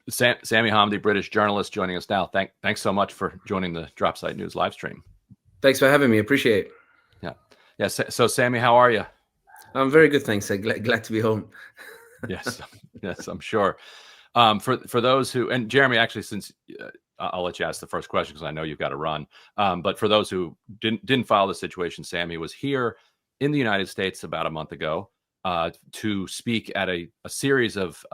Sami Hamdi, British journalist, joining us now. Thanks so much for joining the Dropsite News live stream. Thanks for having me. Appreciate it. Yeah. So Sami, how are you? I'm very good, thanks. Glad to be home. Yes, I'm sure. For those who, and Jeremy, actually, since I'll let you ask the first question because I know you've got to run. But for those who didn't follow the situation, Sami was here in the United States about a month ago to speak at a series of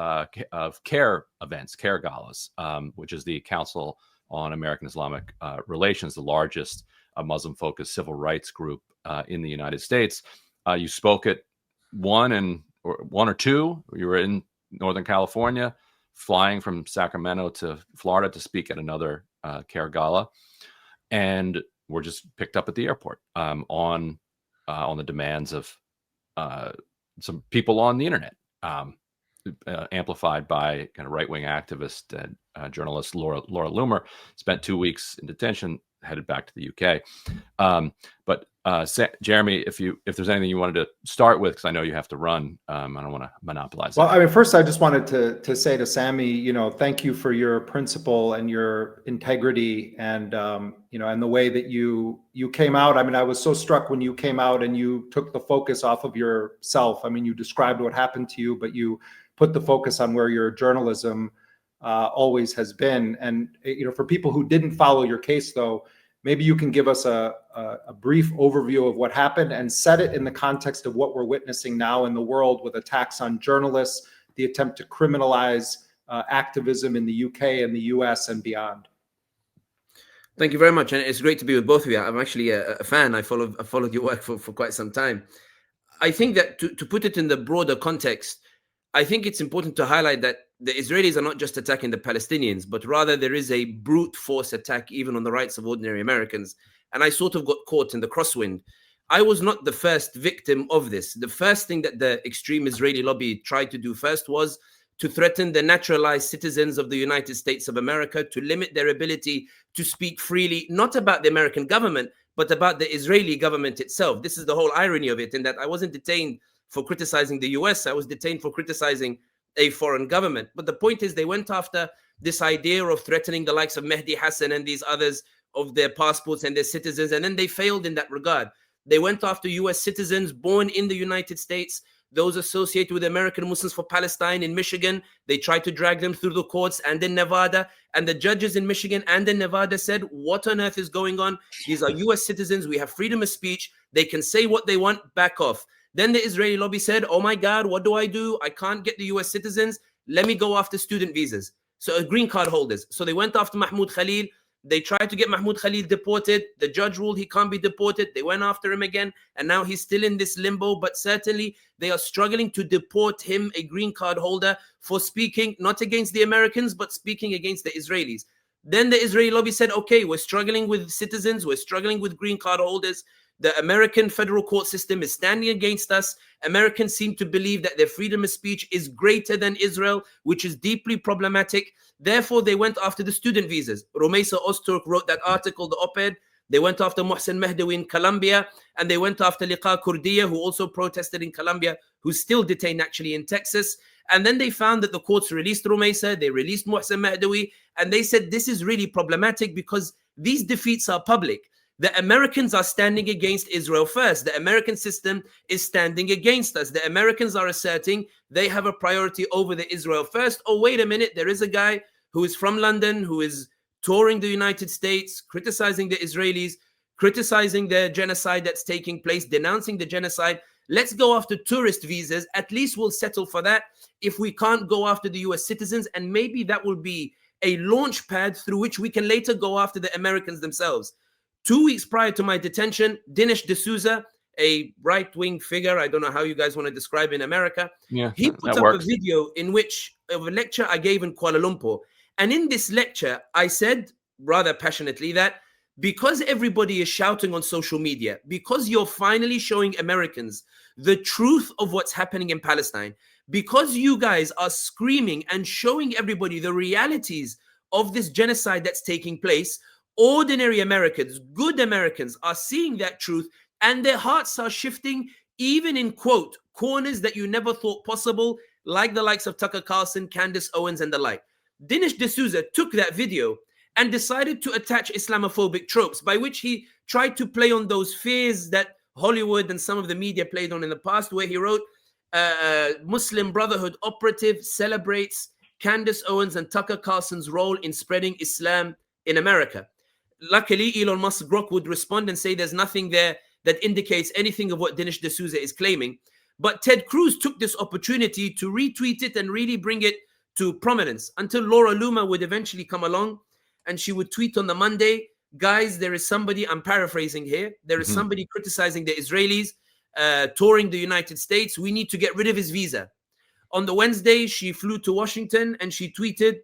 CAIR events, CAIR galas, which is the Council on American Islamic Relations, the largest Muslim-focused civil rights group in the United States. You spoke at one or two. You were in Northern California, flying from Sacramento to Florida to speak at another CAIR gala, and were just picked up at the airport on the demands of some people on the internet, amplified by kind of right-wing activist and journalist Laura Loomer. Spent 2 weeks in detention, headed back to the UK. But Jeremy, if there's anything you wanted to start with, because I know you have to run, I don't want to monopolize. Well, I mean, first, I just wanted to say to Sami, thank you for your principle and your integrity, and and the way that you came out. I mean, I was so struck when you came out and you took the focus off of yourself. I mean, you described what happened to you, but you put the focus on where your journalism always has been. And for people who didn't follow your case, though, maybe you can give us a brief overview of what happened and set it in the context of what we're witnessing now in the world with attacks on journalists, the attempt to criminalize activism in the UK and the US and beyond. Thank you very much. And it's great to be with both of you. I'm actually a fan. I followed your work for quite some time. I think that to put it in the broader context, I think it's important to highlight that the Israelis are not just attacking the Palestinians, but rather there is a brute force attack even on the rights of ordinary Americans. And I sort of got caught in the crosswind. I was not the first victim of this. The first thing that the extreme Israeli lobby tried to do first was to threaten the naturalized citizens of the United States of America, to limit their ability to speak freely, not about the American government, but about the Israeli government itself. This is the whole irony of it, in that I wasn't detained for criticizing the US, I was detained for criticizing a foreign government. But the point is, they went after this idea of threatening the likes of Mehdi Hassan and these others of their passports and their citizens, and then they failed in that regard. They went after US citizens born in the United States, those associated with American Muslims for Palestine in Michigan. They tried to drag them through the courts and in Nevada, and the judges in Michigan and in Nevada said, what on earth is going on? These are US citizens, we have freedom of speech, they can say what they want, back off. Then the Israeli lobby said, oh my God, what do? I can't get the US citizens. Let me go after student visas. So green card holders. So they went after Mahmoud Khalil. They tried to get Mahmoud Khalil deported. The judge ruled he can't be deported. They went after him again. And now he's still in this limbo. But certainly they are struggling to deport him, a green card holder, for speaking not against the Americans, but speaking against the Israelis. Then the Israeli lobby said, okay, we're struggling with citizens. We're struggling with green card holders. The American federal court system is standing against us. Americans seem to believe that their freedom of speech is greater than Israel, which is deeply problematic. Therefore, they went after the student visas. Rumaysa Ozturk wrote that article, the op-ed. They went after Mohsen Mahdawi in Colombia, and they went after Liqa Kurdiya, who also protested in Colombia, who's still detained actually in Texas. And then they found that the courts released Rumaysa, they released Mohsen Mahdawi, and they said this is really problematic because these defeats are public. The Americans are standing against Israel first. The American system is standing against us. The Americans are asserting they have a priority over the Israel first. Oh, wait a minute. There is a guy who is from London, who is touring the United States, criticizing the Israelis, criticizing the genocide that's taking place, denouncing the genocide. Let's go after tourist visas. At least we'll settle for that if we can't go after the US citizens. And maybe that will be a launch pad through which we can later go after the Americans themselves. 2 weeks prior to my detention, Dinesh D'Souza, a right-wing figure, I don't know how you guys want to describe in America, he put up a video in which of a lecture I gave in Kuala Lumpur. And in this lecture, I said rather passionately that because everybody is shouting on social media, because you're finally showing Americans the truth of what's happening in Palestine, because you guys are screaming and showing everybody the realities of this genocide that's taking place, ordinary Americans, good Americans are seeing that truth, and their hearts are shifting, even in, quote, corners that you never thought possible, like the likes of Tucker Carlson, Candace Owens, and the like. Dinesh D'Souza took that video and decided to attach Islamophobic tropes, by which he tried to play on those fears that Hollywood and some of the media played on in the past, where he wrote, Muslim Brotherhood operative celebrates Candace Owens and Tucker Carlson's role in spreading Islam in America. Luckily, Elon Musk Grok would respond and say there's nothing there that indicates anything of what Dinesh D'Souza is claiming. But Ted Cruz took this opportunity to retweet it and really bring it to prominence, until Laura Loomer would eventually come along and she would tweet on the Monday, guys, there is somebody, I'm paraphrasing here, there is somebody criticizing the Israelis touring the United States. We need to get rid of his visa. On the Wednesday, she flew to Washington and she tweeted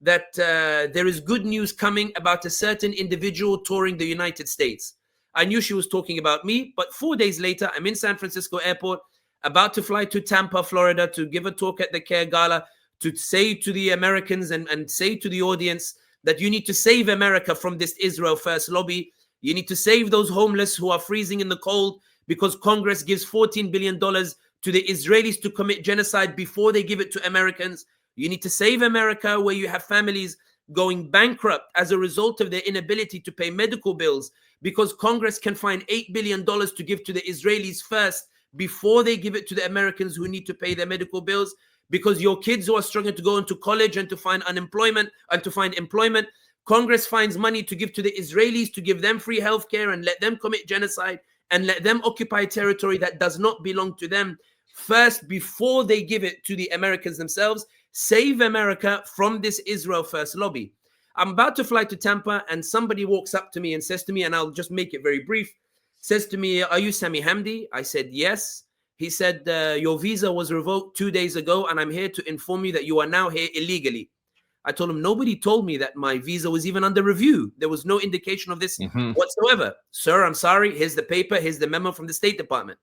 that there is good news coming about a certain individual touring the United States. I knew she was talking about me, but 4 days later, I'm in San Francisco airport, about to fly to Tampa, Florida, to give a talk at the CAIR Gala, to say to the Americans and say to the audience that you need to save America from this Israel first lobby. You need to save those homeless who are freezing in the cold because Congress gives $14 billion to the Israelis to commit genocide before they give it to Americans. You need to save America, where you have families going bankrupt as a result of their inability to pay medical bills because Congress can find $8 billion to give to the Israelis first before they give it to the Americans who need to pay their medical bills. Because your kids who are struggling to go into college and to find unemployment and to find employment, Congress finds money to give to the Israelis, to give them free healthcare and let them commit genocide and let them occupy territory that does not belong to them first before they give it to the Americans themselves. Save America from this Israel first lobby. I'm about to fly to Tampa and somebody walks up to me and says to me, and I'll just make it very brief, says to me, are you Sami Hamdi? I said, yes. He said, your visa was revoked 2 days ago, and I'm here to inform you that you are now here illegally. I told him, nobody told me that my visa was even under review. There was no indication of this whatsoever. Sir, I'm sorry. Here's the paper. Here's the memo from the State Department.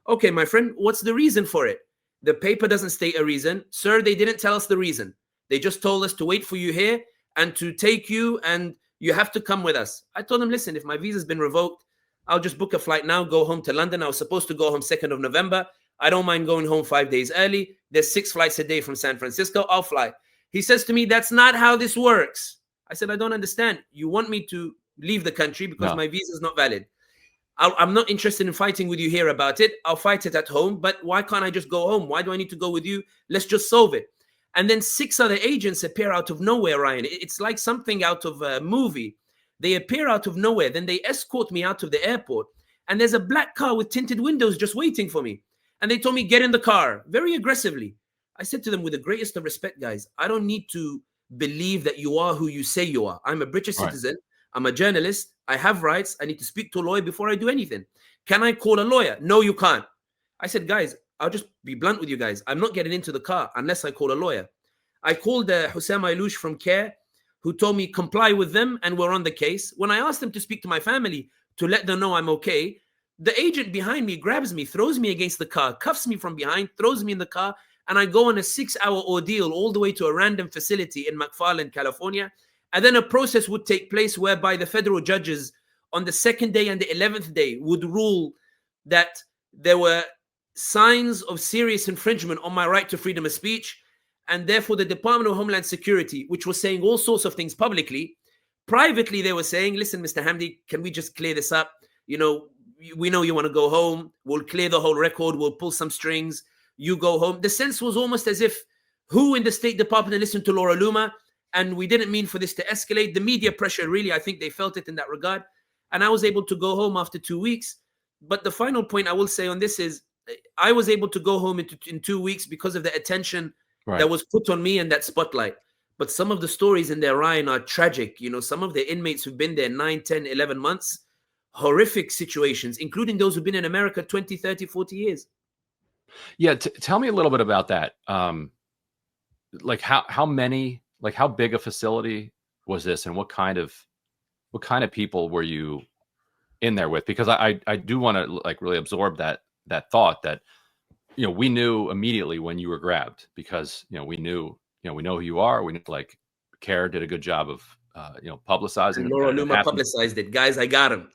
Okay, my friend, what's the reason for it? The paper doesn't state a reason. Sir, they didn't tell us the reason. They just told us to wait for you here and to take you, and you have to come with us. I told him, listen, if my visa's been revoked, I'll just book a flight now, go home to London. I was supposed to go home 2nd of November. I don't mind going home 5 days early. There's 6 flights a day from San Francisco. I'll fly. He says to me, that's not how this works. I said, I don't understand. You want me to leave the country because my visa is not valid. I'm not interested in fighting with you here about it. I'll fight it at home. But why can't I just go home? Why do I need to go with you? Let's just solve it. And then 6 other agents appear out of nowhere, Ryan. It's like something out of a movie. They appear out of nowhere. Then they escort me out of the airport. And there's a black car with tinted windows just waiting for me. And they told me, get in the car, very aggressively. I said to them, with the greatest of respect, guys, I don't need to believe that you are who you say you are. I'm a British citizen. I'm a journalist. I have rights. I need to speak to a lawyer before I do anything. Can I call a lawyer? No, you can't. I said, guys, I'll just be blunt with you guys. I'm not getting into the car unless I call a lawyer. I called Hussam Ayloush from CAIR, who told me comply with them, and we're on the case. When I asked them to speak to my family to let them know I'm okay, the agent behind me grabs me, throws me against the car, cuffs me from behind, throws me in the car, and I go on a 6-hour ordeal all the way to a random facility in McFarland, California. And then a process would take place whereby the federal judges on the 2nd day and the 11th day would rule that there were signs of serious infringement on my right to freedom of speech. And therefore, the Department of Homeland Security, which was saying all sorts of things publicly, privately, they were saying, listen, Mr. Hamdi, can we just clear this up? You know, we know you want to go home. We'll clear the whole record. We'll pull some strings. You go home. The sense was almost as if who in the State Department listened to Laura Loomer, and we didn't mean for this to escalate. The media pressure, really, I think they felt it in that regard. And I was able to go home after 2 weeks. But the final point I will say on this is I was able to go home in 2 weeks because of the attention that was put on me and that spotlight. But some of the stories in there, Ryan, are tragic. You know, some of the inmates who've been there 9, 10, 11 months, horrific situations, including those who've been in America 20, 30, 40 years. Yeah. Tell me a little bit about that. Like how many, like how big a facility was this, and what kind of people were you in there with? Because I do want to like really absorb that thought that, you know, we knew immediately when you were grabbed, because, you know, we know who you are. We knew, like, CAIR did a good job of, publicizing. And Laura Loomer publicized it. Guys, I got him.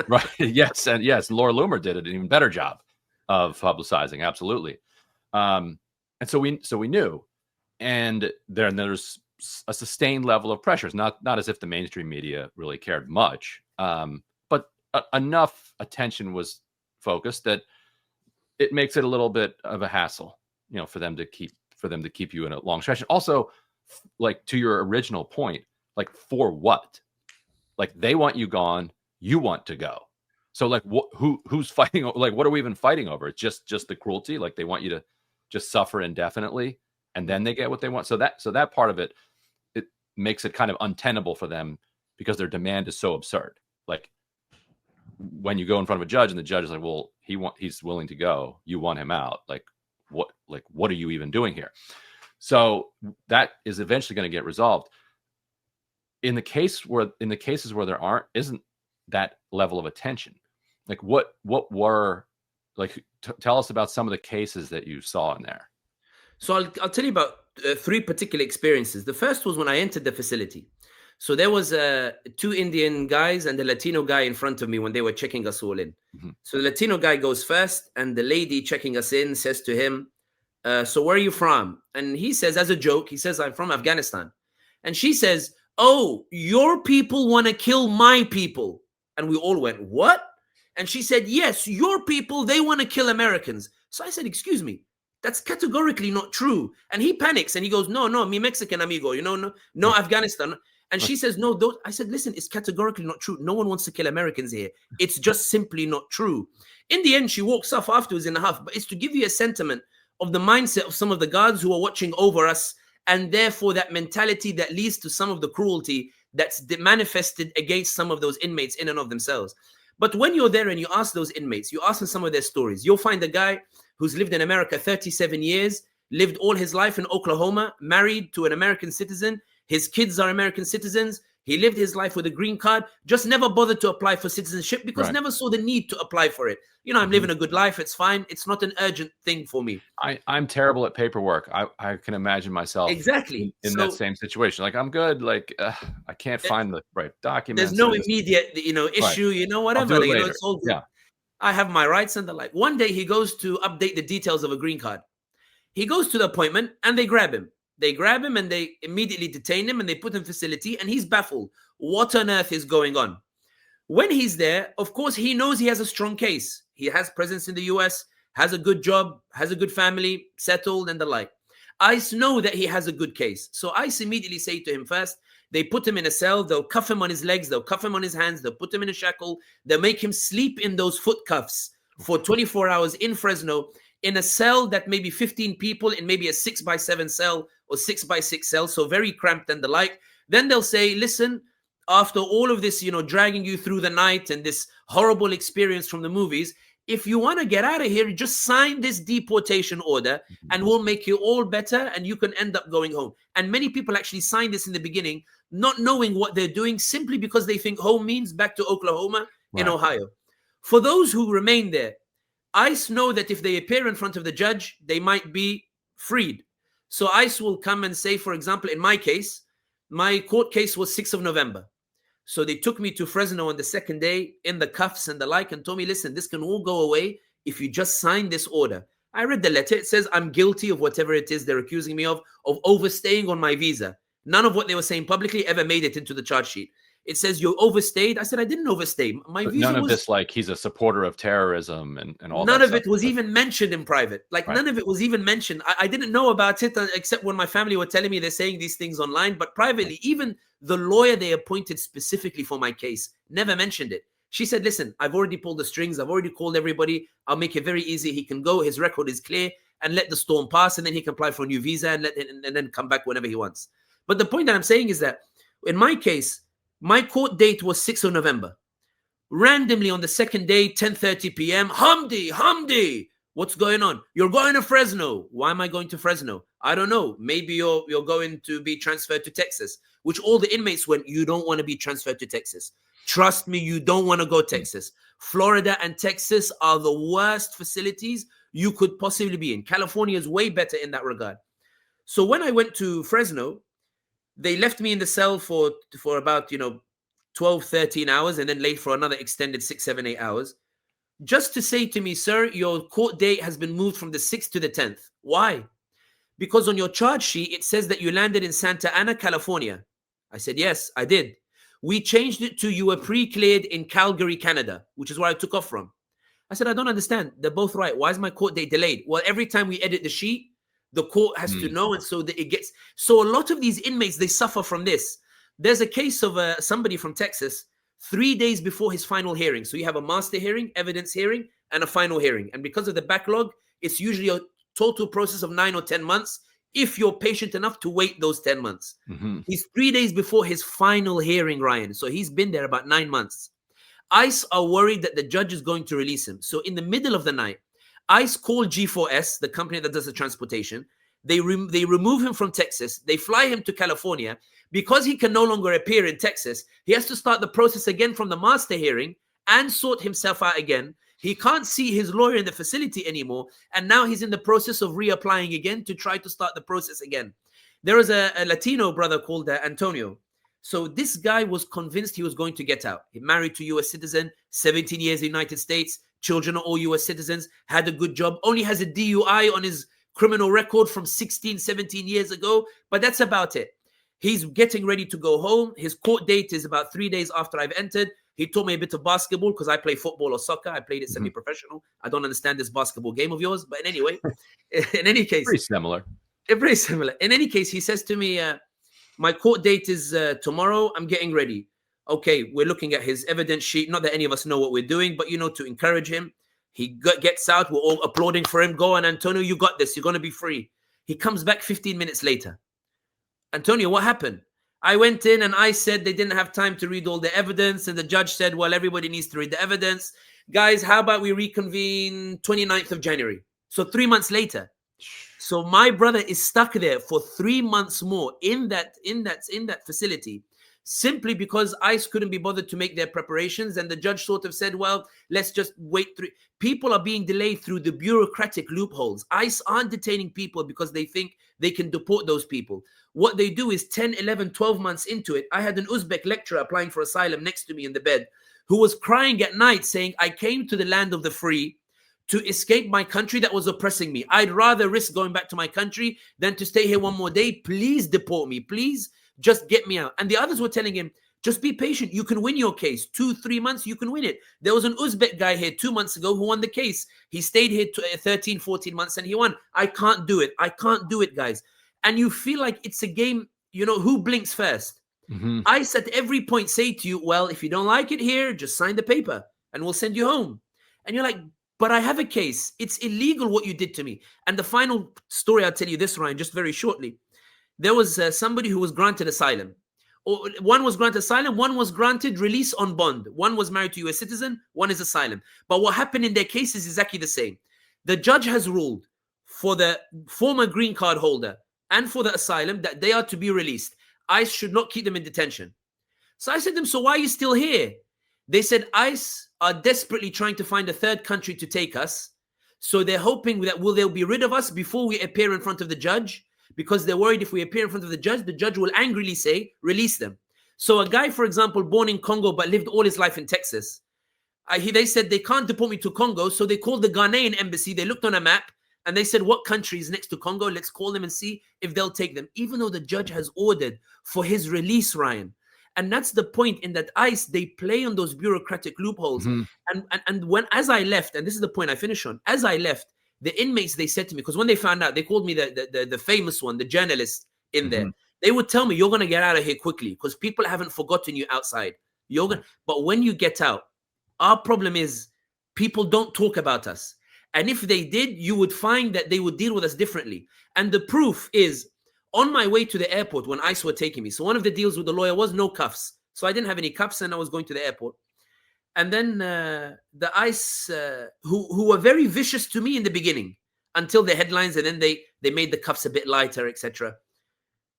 Right. Yes. And yes, Laura Loomer did an even better job of publicizing. Absolutely. And so we knew. And then there's a sustained level of pressures, not as if the mainstream media really cared much, but enough attention was focused that it makes it a little bit of a hassle, for them to keep you in a long stretch. Also, like, to your original point, like, for what? Like, they want you gone, you want to go. So, like, who's fighting? Like, what are we even fighting over? It's just the cruelty. Like, they want you to just suffer indefinitely, and then they get what they want. So that part of it makes it kind of untenable for them, because their demand is so absurd. Like, when you go in front of a judge and the judge is like, well, he's willing to go, you want him out. Like, what are you even doing here? So that is eventually going to get resolved. In the cases where there isn't that level of attention, like, what were, like, tell us about some of the cases that you saw in there. So I'll tell you about 3 particular experiences. The first was when I entered the facility. So there was 2 Indian guys and a Latino guy in front of me when they were checking us all in. Mm-hmm. So the Latino guy goes first, and the lady checking us in says to him, so where are you from? And he says, as a joke, he says, I'm from Afghanistan. And she says, oh, your people want to kill my people. And we all went, what? And she said, yes, your people, they want to kill Americans. So I said, excuse me, that's categorically not true. And he panics and he goes, no, mi Mexican amigo, no Afghanistan. And she says, no, I said, listen, it's categorically not true. No one wants to kill Americans here. It's just simply not true. In the end, she walks off afterwards in a huff, but it's to give you a sentiment of the mindset of some of the guards who are watching over us, and therefore that mentality that leads to some of the cruelty that's manifested against some of those inmates in and of themselves. But when you're there and you ask those inmates, you ask them some of their stories, you'll find a guy who's lived in America 37 years, lived all his life in Oklahoma, married to an American citizen. His kids are American citizens. He lived his life with a green card, just never bothered to apply for citizenship because never saw the need to apply for it. I'm living a good life. It's fine. It's not an urgent thing for me. I'm terrible at paperwork. I can imagine myself exactly in that same situation. Like, I'm good. Like, I can't find the right documents. There's no immediate, issue, whatever. It's all good. Yeah. I have my rights and the like. One day he goes to update the details of a green card. He goes to the appointment and they grab him. They grab him and they immediately detain him and they put him in facility, and he's baffled. What on earth is going on? When he's there, of course, he knows he has a strong case. He has presence in the US, has a good job, has a good family, settled and the like. ICE know that he has a good case. So ICE immediately say to him first, they put him in a cell, they'll cuff him on his legs, they'll cuff him on his hands, they'll put him in a shackle, they'll make him sleep in those foot cuffs for 24 hours in Fresno, in a cell that may be 15 people in maybe a 6x7 cell or 6x6 cell, so very cramped and the like. Then they'll say, listen, after all of this, dragging you through the night and this horrible experience from the movies, if you want to get out of here, just sign this deportation order and we'll make you all better and you can end up going home. And many people actually sign this in the beginning, not knowing what they're doing, simply because they think home means back to Oklahoma in Ohio. For those who remain there, ICE know that if they appear in front of the judge, they might be freed. So ICE will come and say, for example, in my case, my court case was 6th of November. So they took me to Fresno on the second day in the cuffs and the like and told me, listen, this can all go away if you just sign this order. I read the letter. It says I'm guilty of whatever it is they're accusing me of overstaying on my visa. None of what they were saying publicly ever made it into the charge sheet. It says you overstayed. I said, I didn't overstay. My visa none of this, like, he's a supporter of terrorism and all that. None of it was even mentioned in private. Like, none of it was even mentioned. I didn't know about it except when my family were telling me they're saying these things online. But privately, even the lawyer they appointed specifically for my case never mentioned it. She said, listen, I've already pulled the strings. I've already called everybody. I'll make it very easy. He can go. His record is clear, and let the storm pass. And then he can apply for a new visa and then come back whenever he wants. But the point that I'm saying is that in my case, my court date was 6th of November. Randomly on the second day, 10:30 p.m., Hamdi, what's going on? You're going to Fresno. Why am I going to Fresno? I don't know. Maybe you're going to be transferred to Texas, which all the inmates went, you don't want to be transferred to Texas. Trust me, you don't want to go Texas. Florida and Texas are the worst facilities you could possibly be in. California is way better in that regard. So when I went to Fresno, they left me in the cell for about, 12, 13 hours, and then late for another extended 6, 7, 8 hours, just to say to me, sir, your court date has been moved from the 6th to the 10th. Why? because on your charge sheet, it says that you landed in Santa Ana, California. I said, yes, I did. We changed it to you were pre-cleared in Calgary, Canada, which is where I took off from. I said, I don't understand. They're both right. Why is my court date delayed? Well, every time we edit the sheet, the court has to know. And so that it gets, so a lot of these inmates, they suffer from this. There's a case of somebody from Texas 3 days before his final hearing. So you have a master hearing, evidence hearing, and a final hearing. And because of the backlog, it's usually a total process of 9 or 10 months if you're patient enough to wait those 10 months. He's 3 days before his final hearing, Ryan. So he's been there about 9 months. ICE are worried that the judge is going to release him. So in the middle of the night, ICE called G4S, the company that does the transportation. They remove him from Texas. They fly him to California. Because he can no longer appear in Texas, he has to start the process again from the master hearing and sort himself out again. He can't see his lawyer in the facility anymore. And now he's in the process of reapplying again to try to start the process again. There was a Latino brother called Antonio. So this guy was convinced he was going to get out. He married to a U.S. citizen, 17 years in the United States, children are all U.S. citizens, had a good job, only has a DUI on his criminal record from 16, 17 years ago, but that's about it. He's getting ready to go home. His court date is about 3 days after I've entered. He taught me a bit of basketball because I play football or soccer. I played it semi-professional. I don't understand this basketball game of yours, but anyway, in any case. Very similar. Very similar. In any case, he says to me, my court date is tomorrow. I'm getting ready. Okay, we're looking at his evidence sheet. Not that any of us know what we're doing, but, to encourage him. He gets out. We're all applauding for him. Go on, Antonio, you got this. You're going to be free. He comes back 15 minutes later. Antonio, what happened? I went in and I said they didn't have time to read all the evidence. And the judge said, well, everybody needs to read the evidence. Guys, how about we reconvene 29th of January? So 3 months later. So my brother is stuck there for 3 months more in that facility, simply because ICE couldn't be bothered to make their preparations. And the judge sort of said, well, let's just wait. People are being delayed through the bureaucratic loopholes. ICE aren't detaining people because they think they can deport those people. What they do is 10, 11, 12 months into it. I had an Uzbek lecturer applying for asylum next to me in the bed who was crying at night saying, I came to the land of the free to escape my country that was oppressing me. I'd rather risk going back to my country than to stay here one more day. Please deport me. Please just get me out. And the others were telling him, just be patient. You can win your case. 2-3 months, you can win it. There was an Uzbek guy here 2 months ago who won the case. He stayed here 13, 14 months and he won. I can't do it. I can't do it, guys. And you feel like it's a game, who blinks first? ICE at every point say to you, well, if you don't like it here, just sign the paper and we'll send you home. And you're like, but I have a case. It's illegal what you did to me. And the final story, I'll tell you this, Ryan, just very shortly. There was somebody who was granted asylum. One was granted asylum, one was granted release on bond. One was married to a U.S. citizen, one is asylum. But what happened in their cases is exactly the same. The judge has ruled for the former green card holder and for the asylum that they are to be released. ICE should not keep them in detention. So I said to them, so why are you still here? They said ICE are desperately trying to find a third country to take us. So they're hoping that they'll be rid of us before we appear in front of the judge, because they're worried if we appear in front of the judge will angrily say, release them. So a guy, for example, born in Congo but lived all his life in Texas, they said they can't deport me to Congo. So they called the Ghanaian embassy. They looked on a map and they said, what country is next to Congo? Let's call them and see if they'll take them, even though the judge has ordered for his release, Ryan. And that's the point, in that ICE, they play on those bureaucratic loopholes. And when, as I left, and this is the point I finish on, as I left, the inmates, they said to me, because when they found out, they called me the famous one, the journalist in there. They would tell me, you're going to get out of here quickly because people haven't forgotten you outside. But when you get out, our problem is people don't talk about us. And if they did, you would find that they would deal with us differently. And the proof is, on my way to the airport when ICE were taking me, so one of the deals with the lawyer was no cuffs. So I didn't have any cuffs and I was going to the airport. And then the ICE, who were very vicious to me in the beginning, until the headlines, and then they made the cuffs a bit lighter, etc.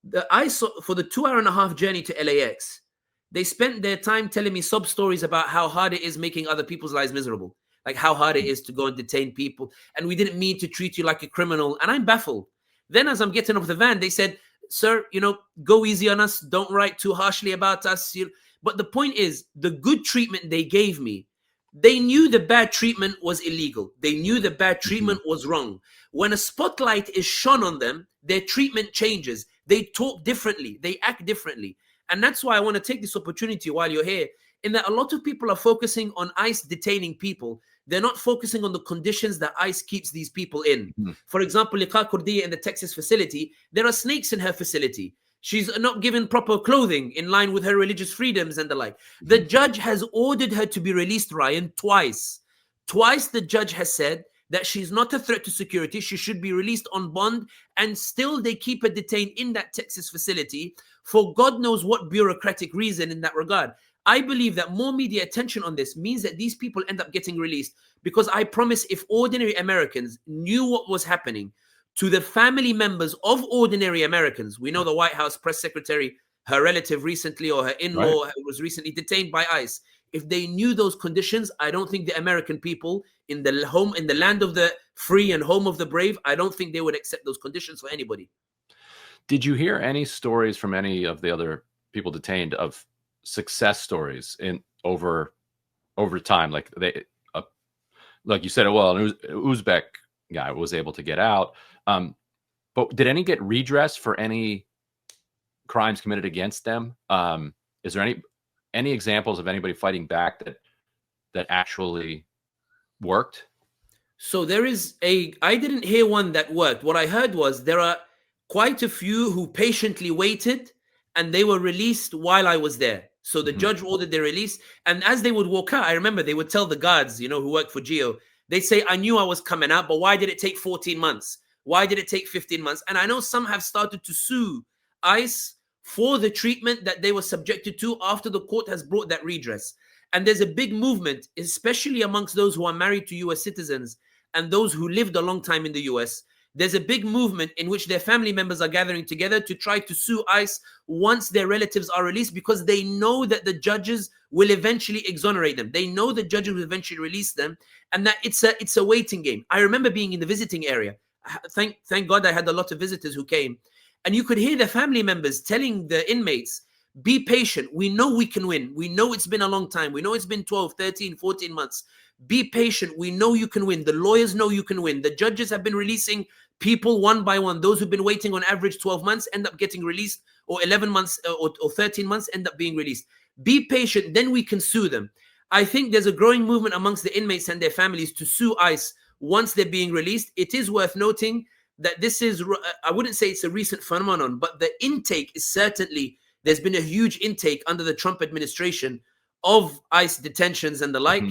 The ICE, for the 2.5-hour journey to LAX, they spent their time telling me sob stories about how hard it is making other people's lives miserable. Like how hard it is to go and detain people. And we didn't mean to treat you like a criminal. And I'm baffled. Then as I'm getting off the van, they said, sir, go easy on us. Don't write too harshly about us. But the point is, the good treatment they gave me They knew the bad treatment was illegal. They knew the bad treatment was wrong. When a spotlight is shone on them, their treatment changes. They talk differently. They act differently. And that's why I want to take this opportunity while you're here, in that a lot of people are focusing on ICE detaining people. They're not focusing on the conditions that ICE keeps these people in. For example, Liqa Kurdiya in the Texas facility, there are snakes in her facility. She's not given proper clothing in line with her religious freedoms and the like. The judge has ordered her to be released, Ryan, twice. Twice the judge has said that she's not a threat to security. She should be released on bond, and still they keep her detained in that Texas facility for God knows what bureaucratic reason in that regard. I believe that more media attention on this means that these people end up getting released, because I promise if ordinary Americans knew what was happening to the family members of ordinary Americans, we know the White House press secretary, her relative recently, or her in-law was recently detained by ICE. If they knew those conditions, I don't think the American people in the land of the free and home of the brave, I don't think they would accept those conditions for anybody. Did you hear any stories from any of the other people detained of success stories in over time? Like they, like you said, well, an Uzbek guy was able to get out. But did any get redress for any crimes committed against them? Is there any examples of anybody fighting back that actually worked? So I didn't hear one that worked. What I heard was there are quite a few who patiently waited and they were released while I was there. So the judge ordered their release. And as they would walk out, I remember they would tell the guards, who worked for Geo, they'd say, I knew I was coming out, but why did it take 14 months? Why did it take 15 months? And I know some have started to sue ICE for the treatment that they were subjected to after the court has brought that redress. And there's a big movement, especially amongst those who are married to US citizens and those who lived a long time in the US. There's a big movement in which their family members are gathering together to try to sue ICE once their relatives are released, because they know that the judges will eventually exonerate them. They know the judges will eventually release them, and that it's a waiting game. I remember being in the visiting area. Thank God I had a lot of visitors who came, and you could hear the family members telling the inmates, be patient. We know we can win. We know it's been a long time. We know it's been 12, 13, 14 months. Be patient. We know you can win. The lawyers know you can win. The judges have been releasing people one by one. Those who've been waiting on average 12 months end up getting released, or 11 months or 13 months end up being released. Be patient. Then we can sue them. I think there's a growing movement amongst the inmates and their families to sue ICE once they're being released. It is worth noting that this is, I wouldn't say it's a recent phenomenon, but the intake is certainly, there's been a huge intake under the Trump administration of ICE detentions and the like.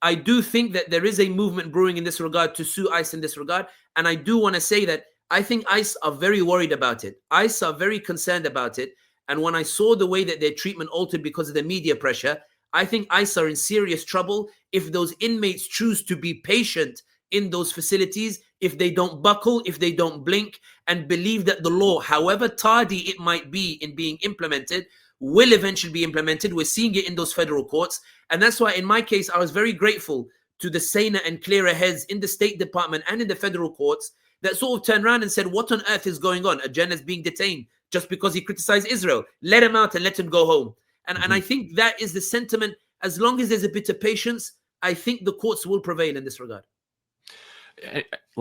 I do think that there is a movement brewing in this regard to sue ICE in this regard. And I do want to say that I think ICE are very worried about it. ICE are very concerned about it. And when I saw the way that their treatment altered because of the media pressure, I think ICE are in serious trouble if those inmates choose to be patient in those facilities, if they don't buckle, if they don't blink, and believe that the law, however tardy it might be in being implemented, will eventually be implemented. We're seeing it in those federal courts. And that's why in my case, I was very grateful to the saner and clearer heads in the State Department and in the federal courts that sort of turned around and said, what on earth is going on? A journalist being detained just because he criticized Israel. Let him out and let him go home. And I think that is the sentiment. As long as there's a bit of patience, I think the courts will prevail in this regard.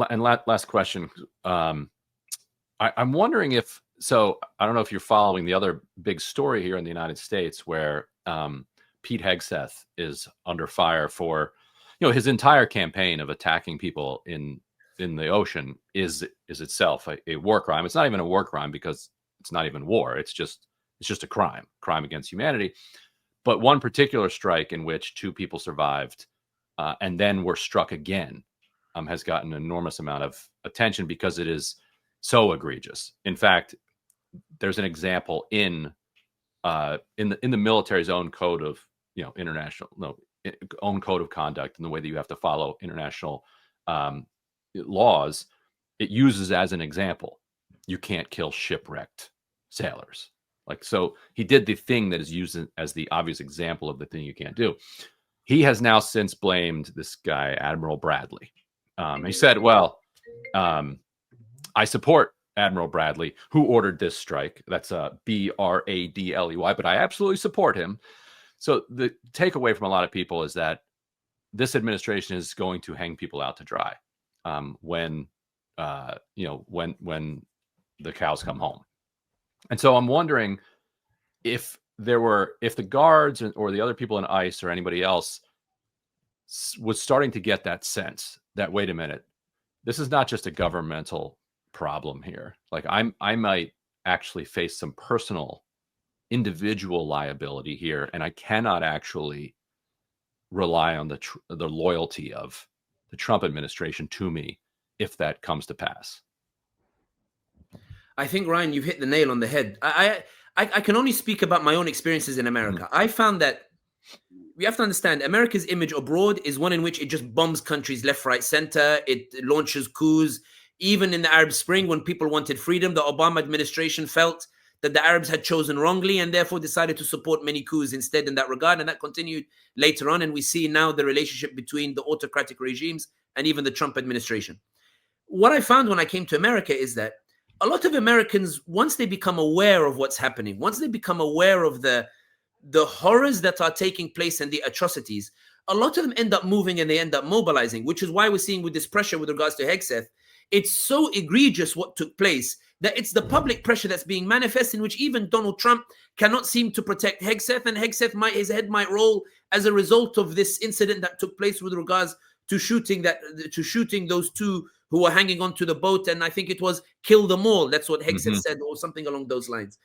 And last question. I'm wondering if, so I don't know if you're following the other big story here in the United States where Pete Hegseth is under fire for, his entire campaign of attacking people in the ocean is itself a war crime. It's not even a war crime because it's not even war. It's just a crime against humanity. But one particular strike in which 2 people survived and then were struck again has gotten an enormous amount of attention because it is so egregious. In fact, there's an example in the military's own code of own code of conduct and the way that you have to follow international laws. It uses as an example, you can't kill shipwrecked sailors. So he did the thing that is used as the obvious example of the thing you can't do. He has now since blamed this guy, Admiral Bradley. He said, well, I support Admiral Bradley, who ordered this strike. That's Bradley, but I absolutely support him. So the takeaway from a lot of people is that this administration is going to hang people out to dry when the cows come home. And so I'm wondering if the guards or the other people in ICE or anybody else was starting to get that sense that, wait a minute, this is not just a governmental problem here. Like I might actually face some personal individual liability here, and I cannot actually rely on the loyalty of the Trump administration to me if that comes to pass. I think, Ryan, you've hit the nail on the head. I can only speak about my own experiences in America. Mm-hmm. I found that we have to understand America's image abroad is one in which it just bombs countries left, right, center. It launches coups. Even in the Arab Spring, when people wanted freedom, the Obama administration felt that the Arabs had chosen wrongly and therefore decided to support many coups instead in that regard. And that continued later on. And we see now the relationship between the autocratic regimes and even the Trump administration. What I found when I came to America is that a lot of Americans, once they become aware of what's happening, once they become aware of the horrors that are taking place and the atrocities, a lot of them end up moving and they end up mobilizing, which is why we're seeing with this pressure with regards to Hegseth. It's so egregious what took place that it's the public pressure that's being manifest, in which even Donald Trump cannot seem to protect Hegseth, and Hegseth his head might roll as a result of this incident that took place with regards to shooting those two who were hanging onto the boat, and I think it was kill them all. That's what Hegseth said, or something along those lines.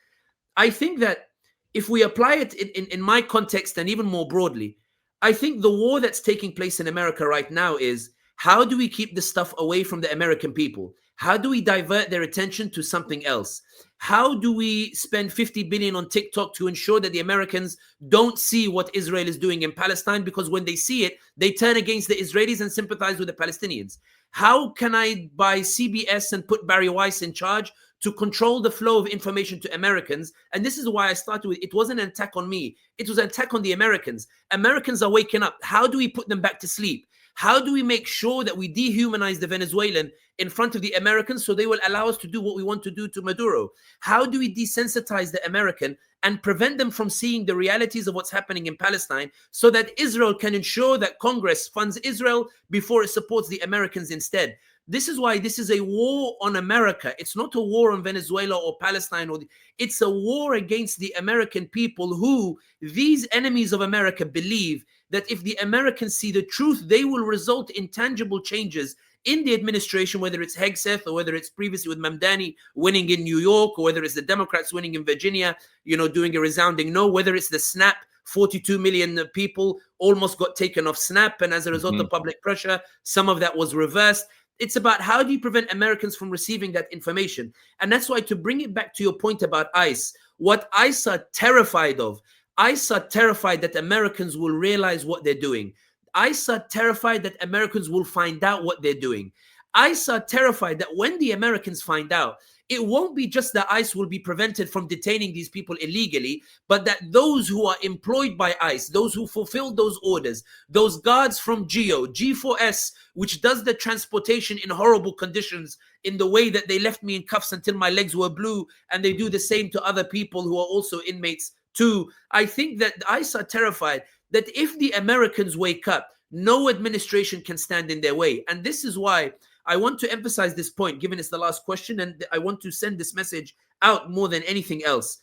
I think that if we apply it in my context and even more broadly, I think the war that's taking place in America right now is, how do we keep this stuff away from the American people? How do we divert their attention to something else? How do we spend $50 billion on TikTok to ensure that the Americans don't see what Israel is doing in Palestine? Because when they see it, they turn against the Israelis and sympathize with the Palestinians. How can I buy CBS and put Barry Weiss in charge to control the flow of information to Americans? And this is why I started with, it wasn't an attack on me. It was an attack on the Americans. Americans are waking up. How do we put them back to sleep? How do we make sure that we dehumanize the Venezuelan in front of the Americans so they will allow us to do what we want to do to Maduro? How do we desensitize the American and prevent them from seeing the realities of what's happening in Palestine so that Israel can ensure that Congress funds Israel before it supports the Americans instead? This is why this is a war on America. It's not a war on Venezuela or Palestine. It's a war against the American people, who these enemies of America believe that if the Americans see the truth, they will result in tangible changes in the administration, whether it's Hegseth or whether it's previously with Mamdani winning in New York, or whether it's the Democrats winning in Virginia, doing a resounding no, whether it's the SNAP, 42 million people almost got taken off SNAP, and as a result of public pressure, some of that was reversed. It's about, how do you prevent Americans from receiving that information? And that's why, to bring it back to your point about ICE, what ICE are terrified of, ICE are terrified that Americans will realize what they're doing. ICE are terrified that Americans will find out what they're doing. ICE are terrified that when the Americans find out, it won't be just that ICE will be prevented from detaining these people illegally, but that those who are employed by ICE, those who fulfill those orders, those guards from G4S, which does the transportation in horrible conditions in the way that they left me in cuffs until my legs were blue, and they do the same to other people who are also inmates too. I think that ICE are terrified that if the Americans wake up, no administration can stand in their way. And this is why I want to emphasize this point, given it's the last question, and I want to send this message out more than anything else.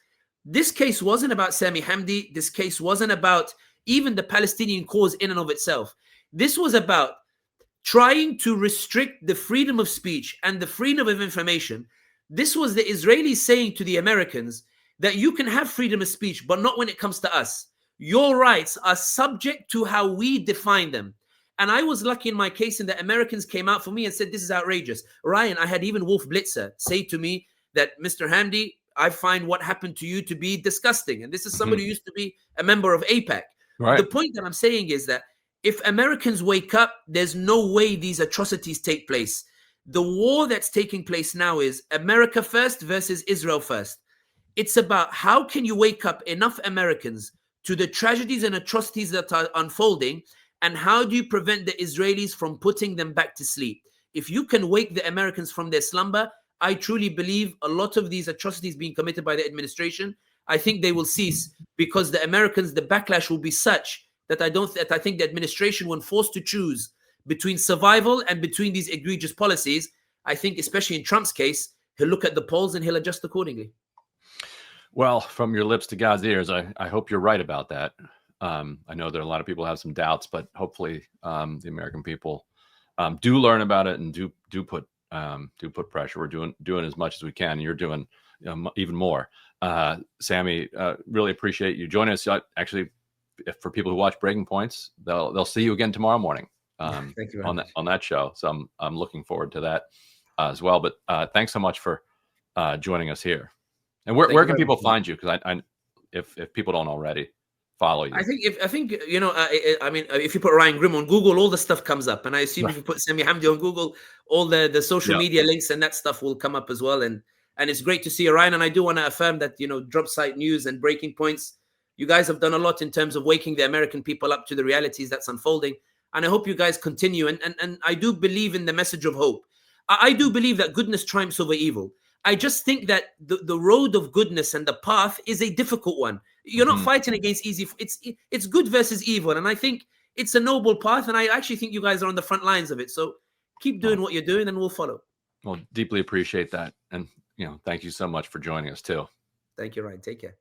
This case wasn't about Sami Hamdi. This case wasn't about even the Palestinian cause in and of itself. This was about trying to restrict the freedom of speech and the freedom of information. This was the Israelis saying to the Americans that you can have freedom of speech, but not when it comes to us. Your rights are subject to how we define them. And I was lucky in my case in that Americans came out for me and said, this is outrageous. Ryan, I had even Wolf Blitzer say to me that, Mr. Hamdi, I find what happened to you to be disgusting. And this is somebody who used to be a member of AIPAC. Right. The point that I'm saying is that if Americans wake up, there's no way these atrocities take place. The war that's taking place now is America first versus Israel first. It's about, how can you wake up enough Americans to the tragedies and atrocities that are unfolding, and how do you prevent the Israelis from putting them back to sleep? If you can wake the Americans from their slumber, I truly believe a lot of these atrocities being committed by the administration, I think they will cease, because the Americans, the backlash will be such that I think the administration, when forced to choose between survival and between these egregious policies, I think, especially in Trump's case, he'll look at the polls and he'll adjust accordingly. Well, from your lips to God's ears, I hope you're right about that. I know there are a lot of people who have some doubts, but hopefully the American people do learn about it and do put pressure. We're doing as much as we can. You're doing even more. Sami, really appreciate you joining us. Actually, for people who watch Breaking Points, they'll see you again tomorrow morning Thank you very on much. that show. So I'm looking forward to that as well. But thanks so much for joining us here. And where can people find you? Because if people don't already follow you, I think you know, I mean, if you put Ryan Grimm on Google, all the stuff comes up, and I assume if you put Sami Hamdi on Google, all the social media links and that stuff will come up as well. And it's great to see you, Ryan. And I do want to affirm that, you know, Dropsite News and Breaking Points, you guys have done a lot in terms of waking the American people up to the realities that's unfolding. And I hope you guys continue. And I do believe in the message of hope. I do believe that goodness triumphs over evil. I just think that the road of goodness and the path is a difficult one. You're not fighting against easy. It's good versus evil. And I think it's a noble path. And I actually think you guys are on the front lines of it. So keep doing what you're doing and we'll follow. Well, deeply appreciate that. And, you know, thank you so much for joining us too. Thank you, Ryan. Take care.